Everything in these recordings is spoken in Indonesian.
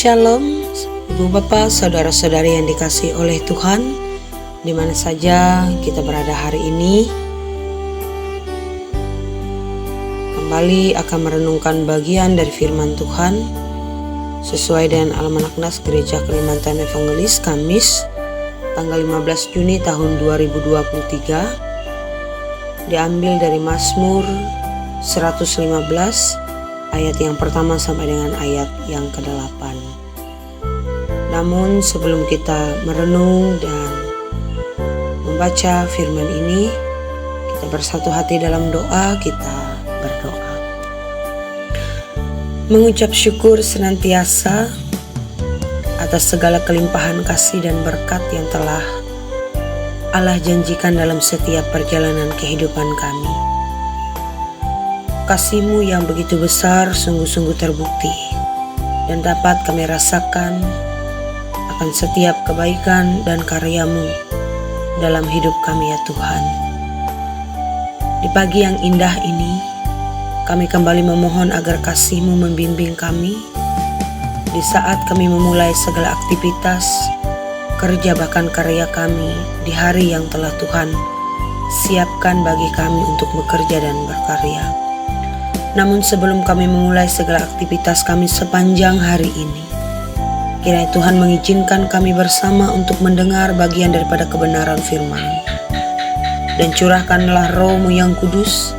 Shalom, Ibu Bapak, Saudara-saudari yang dikasihi oleh Tuhan, di mana saja kita berada hari ini. Kembali akan merenungkan bagian dari firman Tuhan sesuai dengan Almanak Nas Gereja Kalimantan Evangelis Kamis tanggal 15 Juni tahun 2023, diambil dari Mazmur 115 ayat yang pertama sampai dengan ayat yang ke-8. Namun sebelum kita merenung dan membaca firman ini, kita bersatu hati dalam doa. Kita berdoa. Mengucap syukur senantiasa atas segala kelimpahan kasih dan berkat yang telah Allah janjikan dalam setiap perjalanan kehidupan kami. Kasih-Mu yang begitu besar sungguh-sungguh terbukti dan dapat kami rasakan akan setiap kebaikan dan karya-Mu dalam hidup kami ya Tuhan. Di pagi yang indah ini, kami kembali memohon agar kasih-Mu membimbing kami di saat kami memulai segala aktivitas, kerja bahkan karya kami di hari yang telah Tuhan siapkan bagi kami untuk bekerja dan berkarya. Namun sebelum kami memulai segala aktivitas kami sepanjang hari ini, kiranya Tuhan mengizinkan kami bersama untuk mendengar bagian daripada kebenaran firman. Dan curahkanlah Roh-Mu yang kudus,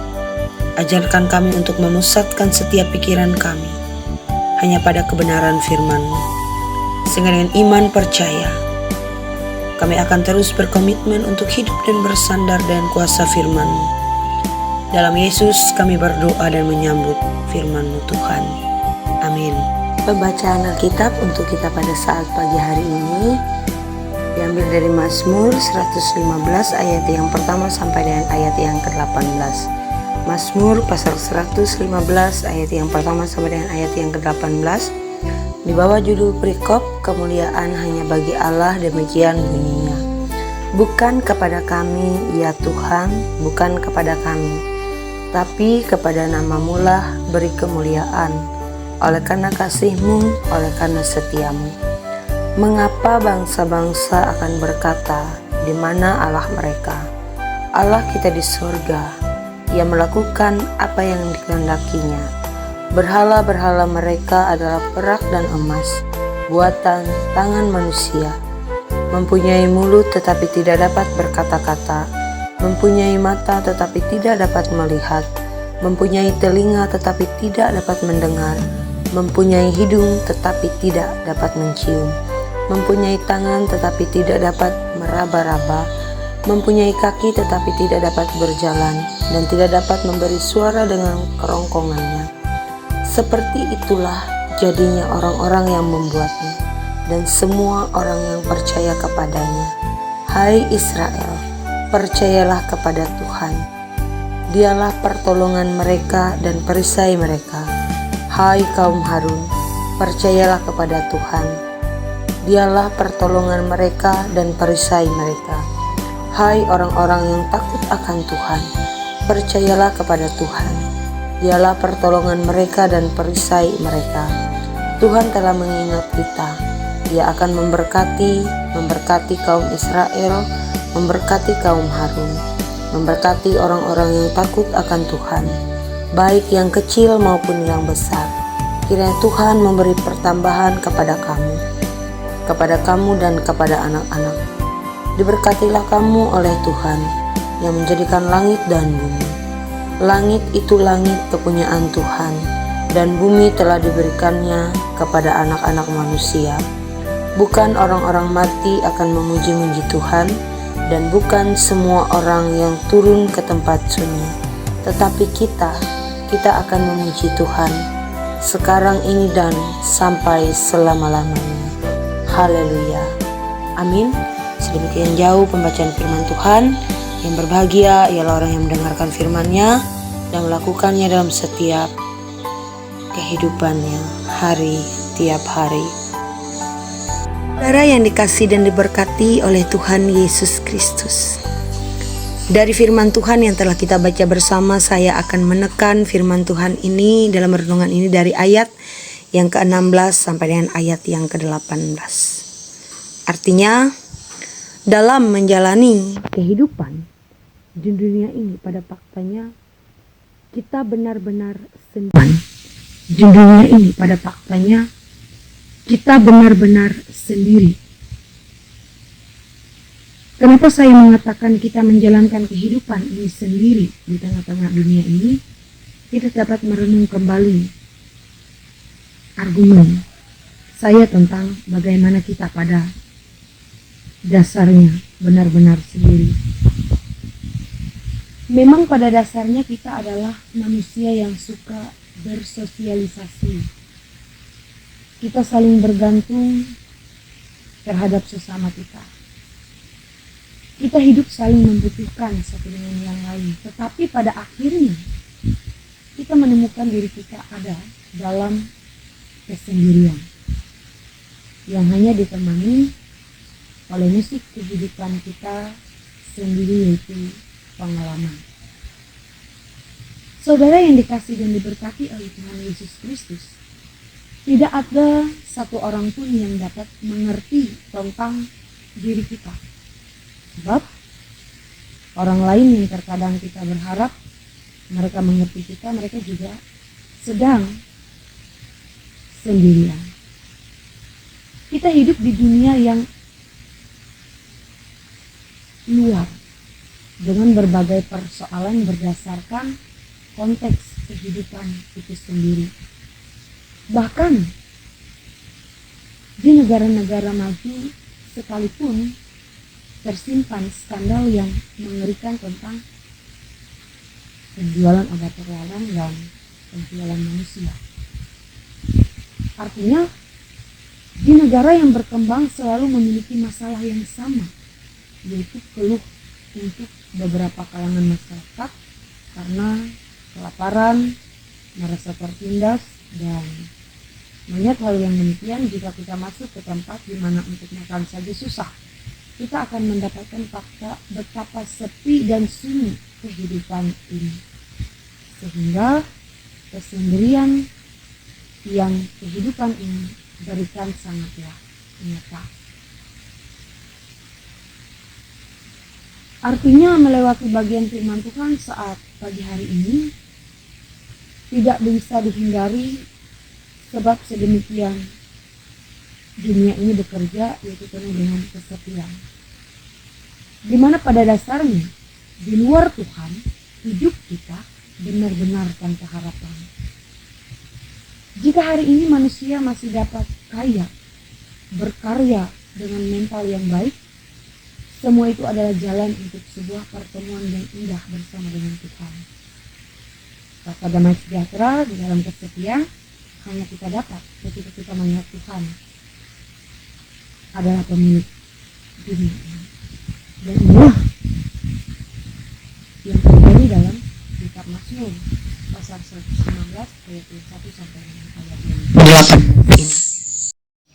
ajarkan kami untuk memusatkan setiap pikiran kami hanya pada kebenaran firman-Mu. Sehingga dengan iman percaya, kami akan terus berkomitmen untuk hidup dan bersandar dengan kuasa firman-Mu. Dalam Yesus kami berdoa dan menyambut firman-Mu Tuhan. Amin. Pembacaan Alkitab untuk kita pada saat pagi hari ini diambil dari Mazmur 115 ayat yang pertama sampai dengan ayat yang ke-18. Mazmur pasal 115 ayat yang pertama sampai dengan ayat yang ke-18 di bawah judul perikop kemuliaan hanya bagi Allah, demikian bunyinya. Bukan kepada kami ya Tuhan, bukan kepada kami, tapi kepada nama-Mu lah beri kemuliaan, oleh karena kasih-Mu, oleh karena setia-Mu. Mengapa bangsa-bangsa akan berkata, di mana Allah mereka? Allah kita di surga, Ia melakukan apa yang dikehendakinya. Berhala-berhala mereka adalah perak dan emas, buatan tangan manusia. Mempunyai mulut tetapi tidak dapat berkata-kata, mempunyai mata tetapi tidak dapat melihat, mempunyai telinga tetapi tidak dapat mendengar, mempunyai hidung tetapi tidak dapat mencium, mempunyai tangan tetapi tidak dapat meraba-raba, mempunyai kaki tetapi tidak dapat berjalan, dan tidak dapat memberi suara dengan kerongkongannya. Seperti itulah jadinya orang-orang yang membuatnya, dan semua orang yang percaya kepadanya. Hai Israel, percayalah kepada Tuhan. Dialah pertolongan mereka dan perisai mereka. Hai kaum Harun, percayalah kepada Tuhan. Dialah pertolongan mereka dan perisai mereka. Hai orang-orang yang takut akan Tuhan, percayalah kepada Tuhan. Dialah pertolongan mereka dan perisai mereka. Tuhan telah mengingat kita. Dia akan memberkati kaum Israel, memberkati kaum Harun, memberkati orang-orang yang takut akan Tuhan, baik yang kecil maupun yang besar. Kiranya Tuhan memberi pertambahan kepada kamu dan kepada anak-anak. Diberkatilah kamu oleh Tuhan yang menjadikan langit dan bumi. Langit itu langit kepunyaan Tuhan, dan bumi telah diberikannya kepada anak-anak manusia. Bukan orang-orang mati akan memuji-muji Tuhan, dan bukan semua orang yang turun ke tempat sunyi, tetapi kita akan memuji Tuhan sekarang ini dan sampai selama-lamanya. Haleluya. Amin. Sedemikian jauh pembacaan firman Tuhan. Yang berbahagia ialah orang yang mendengarkan firman-Nya dan melakukannya dalam setiap kehidupannya tiap hari. Saudara yang dikasihi dan diberkati oleh Tuhan Yesus Kristus. Dari firman Tuhan yang telah kita baca bersama, saya akan menekan firman Tuhan ini dalam renungan ini dari ayat yang ke-16 sampai dengan ayat yang ke-18. Artinya, dalam menjalani kehidupan di dunia ini, pada faktanya kita benar-benar sendiri. Di dunia ini pada faktanya kita benar-benar sendiri. Kenapa saya mengatakan kita menjalankan kehidupan ini sendiri di tengah-tengah dunia ini? Kita dapat merenung kembali argumen saya tentang bagaimana kita pada dasarnya benar-benar sendiri. Memang pada dasarnya kita adalah manusia yang suka bersosialisasi. Kita saling bergantung terhadap sesama kita. Kita hidup saling membutuhkan satu dengan yang lain. Tetapi pada akhirnya kita menemukan diri kita ada dalam kesendirian yang hanya ditemani oleh musik kehidupan kita sendiri, yaitu pengalaman. Saudara yang dikasihi dan diberkati oleh Tuhan Yesus Kristus, tidak ada satu orang pun yang dapat mengerti tentang diri kita. Sebab orang lain yang terkadang kita berharap mereka mengerti kita, mereka juga sedang sendirian. Kita hidup di dunia yang luar dengan berbagai persoalan berdasarkan konteks kehidupan itu sendiri. Bahkan di negara-negara maju sekalipun tersimpan skandal yang mengerikan tentang penjualan obat terlarang dan penjualan manusia. Artinya di negara yang berkembang selalu memiliki masalah yang sama, yaitu keluh untuk beberapa kalangan masyarakat karena kelaparan, merasa tertindas, dan melihat hal yang demikian. Jika kita masuk ke tempat di mana untuk makan saja susah, kita akan mendapatkan fakta betapa sepi dan sunyi kehidupan ini, sehingga kesendirian yang kehidupan ini berikan sangatlah nyata. Artinya melewati bagian firman Tuhan saat pagi hari ini tidak bisa dihindari, sebab sedemikian dunia ini bekerja, yaitu penuh dengan kesepian. Di mana pada dasarnya di luar Tuhan hidup kita benar-benar tanpa harapan. Jika hari ini manusia masih dapat kaya, berkarya dengan mental yang baik, semua itu adalah jalan untuk sebuah pertemuan yang indah bersama dengan Tuhan. Rasa damai sejahtera di dalam kesepian hanya kita dapat ketika kita melihat Tuhan adalah pemilik dunia ini. Dan inilah yang terjadi dalam kitab Mazmur pasal 115 ayat 1 sampai dengan ayat yang 8 ini.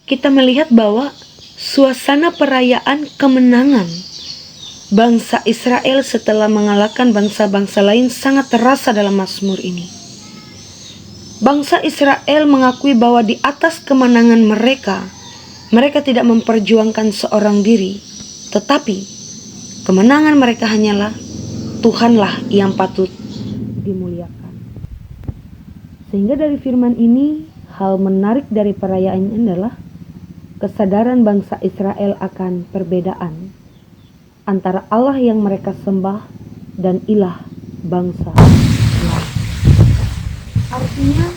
Kita melihat bahwa suasana perayaan kemenangan bangsa Israel setelah mengalahkan bangsa-bangsa lain sangat terasa dalam Mazmur ini. Bangsa Israel mengakui bahwa di atas kemenangan mereka tidak memperjuangkan seorang diri, tetapi kemenangan mereka hanyalah Tuhanlah yang patut dimuliakan. Sehingga dari firman ini, hal menarik dari perayaan ini adalah kesadaran bangsa Israel akan perbedaan antara Allah yang mereka sembah dan ilah bangsa lain. Artinya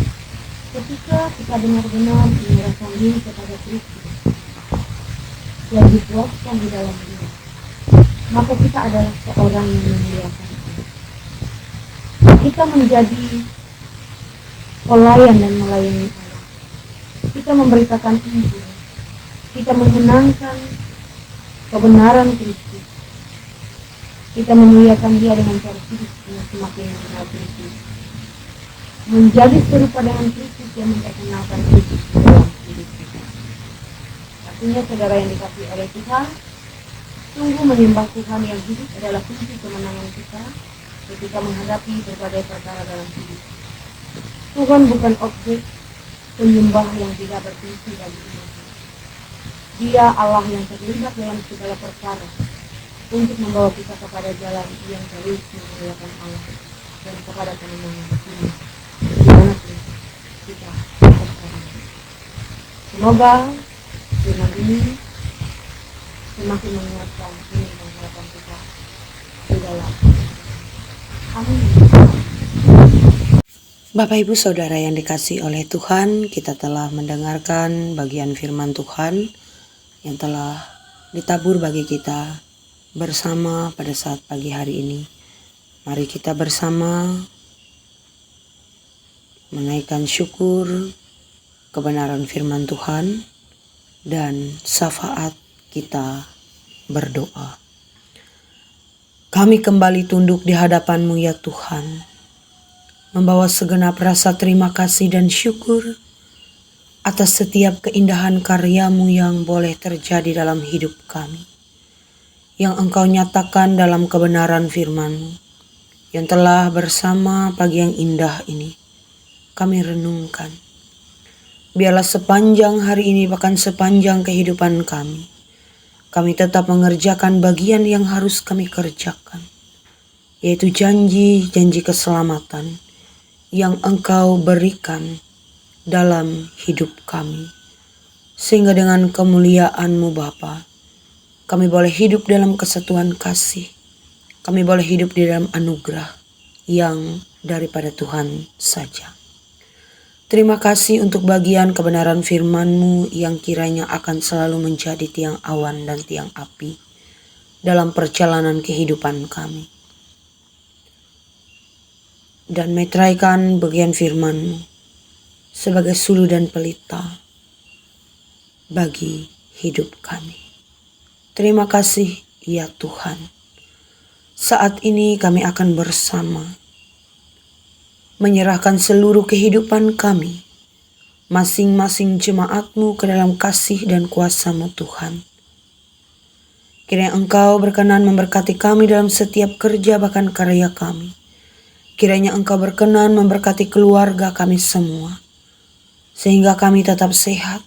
ketika kita benar-benar menyerahkan diri kepada Kristus yang dipuaskan di dalam diri, maka kita adalah seorang yang memuliakan Allah. Kita menjadi pelayan dan melayani Allah. Kita memberitakan Injil. Kita menyenangkan kebenaran Kristus. Kita memuliakan Dia dengan cara hidup yang semakin mengenal Kristus. Menjadi serupa dengan Kristus yang memperkenalkan Kristus dalam hidup kita. Artinya saudara yang dikasihi oleh Tuhan, sungguh menyembah Tuhan yang hidup adalah kunci kemenangan kita ketika menghadapi berbagai perkara dalam hidup. Tuhan bukan objek penyembah yang tidak berfungsi bagi umat. Dia Allah yang terlibat dalam segala perkara untuk membawa kita kepada jalan yang terus memuliakan Allah dan kepada kemenangan ini. Dimanapun kita sekarang. Semoga firman ini semakin menguatkan iman dan harapan kita di dalam. Amin. Bapak Ibu Saudara yang dikasihi oleh Tuhan, kita telah mendengarkan bagian firman Tuhan yang telah ditabur bagi kita bersama pada saat pagi hari ini. Mari kita bersama menaikkan syukur kebenaran firman Tuhan dan syafaat kita berdoa. Kami kembali tunduk di hadapan-Mu ya Tuhan, membawa segenap rasa terima kasih dan syukur atas setiap keindahan karya-Mu yang boleh terjadi dalam hidup kami, yang Engkau nyatakan dalam kebenaran firman-Mu, yang telah bersama pagi yang indah ini kami renungkan. Biarlah sepanjang hari ini, bahkan sepanjang kehidupan kami tetap mengerjakan bagian yang harus kami kerjakan, yaitu janji-janji keselamatan yang Engkau berikan dalam hidup kami. Sehingga dengan kemuliaan-Mu Bapa, kami boleh hidup dalam kesatuan kasih. Kami boleh hidup di dalam anugerah yang daripada Tuhan saja. Terima kasih untuk bagian kebenaran firman-Mu yang kiranya akan selalu menjadi tiang awan dan tiang api dalam perjalanan kehidupan kami. Dan meteraikan bagian firman-Mu sebagai sulu dan pelita bagi hidup kami. Terima kasih ya Tuhan. Saat ini kami akan bersama menyerahkan seluruh kehidupan kami, masing-masing jemaat-Mu ke dalam kasih dan kuasa-Mu Tuhan. Kiranya Engkau berkenan memberkati kami dalam setiap kerja bahkan karya kami. Kiranya Engkau berkenan memberkati keluarga kami semua, sehingga kami tetap sehat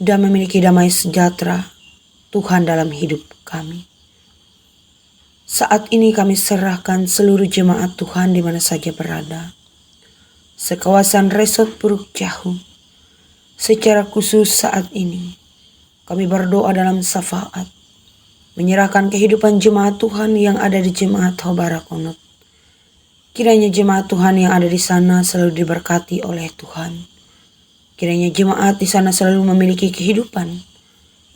dan memiliki damai sejahtera Tuhan dalam hidup kami. Saat ini kami serahkan seluruh jemaat Tuhan di mana saja berada, sekawasan Resort Puruk Jahu. Secara khusus saat ini kami berdoa dalam syafaat, menyerahkan kehidupan jemaat Tuhan yang ada di jemaat Hobarakonot. Kiranya jemaat Tuhan yang ada di sana selalu diberkati oleh Tuhan. Kiranya jemaat di sana selalu memiliki kehidupan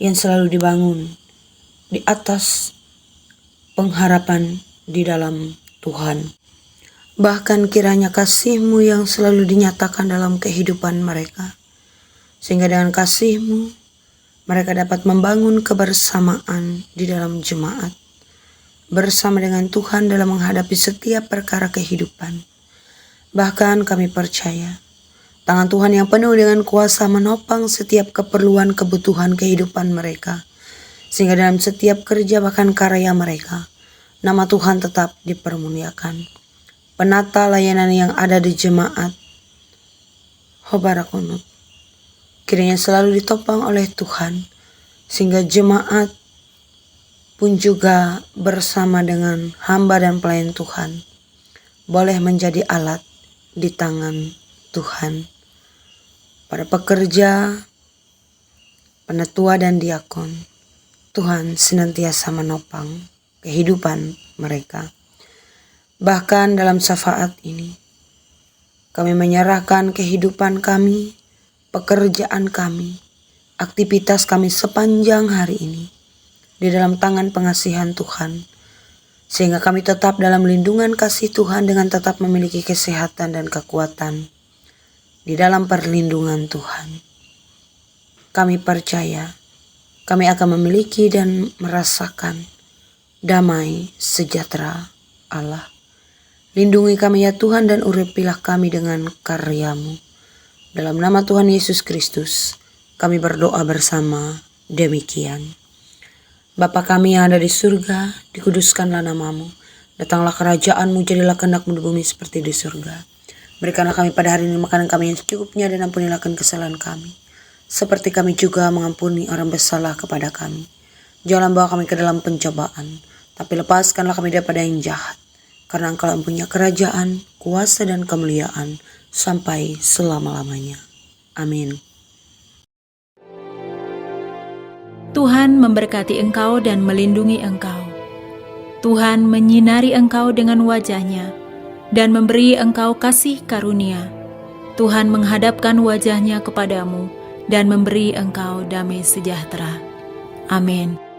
yang selalu dibangun di atas pengharapan di dalam Tuhan. Bahkan kiranya kasih-Mu yang selalu dinyatakan dalam kehidupan mereka, sehingga dengan kasih-Mu mereka dapat membangun kebersamaan di dalam jemaat, bersama dengan Tuhan dalam menghadapi setiap perkara kehidupan. Bahkan kami percaya tangan Tuhan yang penuh dengan kuasa menopang setiap keperluan kebutuhan kehidupan mereka, sehingga dalam setiap kerja bahkan karya mereka, nama Tuhan tetap dipermuliakan. Penata layanan yang ada di jemaat Hobarakonot kiranya selalu ditopang oleh Tuhan, sehingga jemaat pun juga bersama dengan hamba dan pelayan Tuhan boleh menjadi alat di tangan Tuhan. Para pekerja, penatua dan diakon, Tuhan senantiasa menopang kehidupan mereka. Bahkan dalam syafaat ini, kami menyerahkan kehidupan kami, pekerjaan kami, aktivitas kami sepanjang hari ini di dalam tangan pengasihan Tuhan, sehingga kami tetap dalam lindungan kasih Tuhan dengan tetap memiliki kesehatan dan kekuatan di dalam perlindungan Tuhan. Kami percaya kami akan memiliki dan merasakan damai sejahtera Allah. Lindungi kami ya Tuhan dan uripilah kami dengan karya-Mu. Dalam nama Tuhan Yesus Kristus kami berdoa bersama demikian. Bapa kami yang ada di surga, dikuduskanlah nama-Mu. Datanglah kerajaan-Mu, jadilah kehendak-Mu di bumi seperti di surga. Berikanlah kami pada hari ini makanan kami yang secukupnya, dan ampunilah kesalahan kami, seperti kami juga mengampuni orang bersalah kepada kami. Jangan bawa kami ke dalam pencobaan, tapi lepaskanlah kami daripada yang jahat. Karena Engkau yang punya kerajaan, kuasa, dan kemuliaan sampai selama-lamanya. Amin. Tuhan memberkati engkau dan melindungi engkau. Tuhan menyinari engkau dengan wajah-Nya dan memberi engkau kasih karunia. Tuhan menghadapkan wajah-Nya kepadamu dan memberi engkau damai sejahtera. Amin.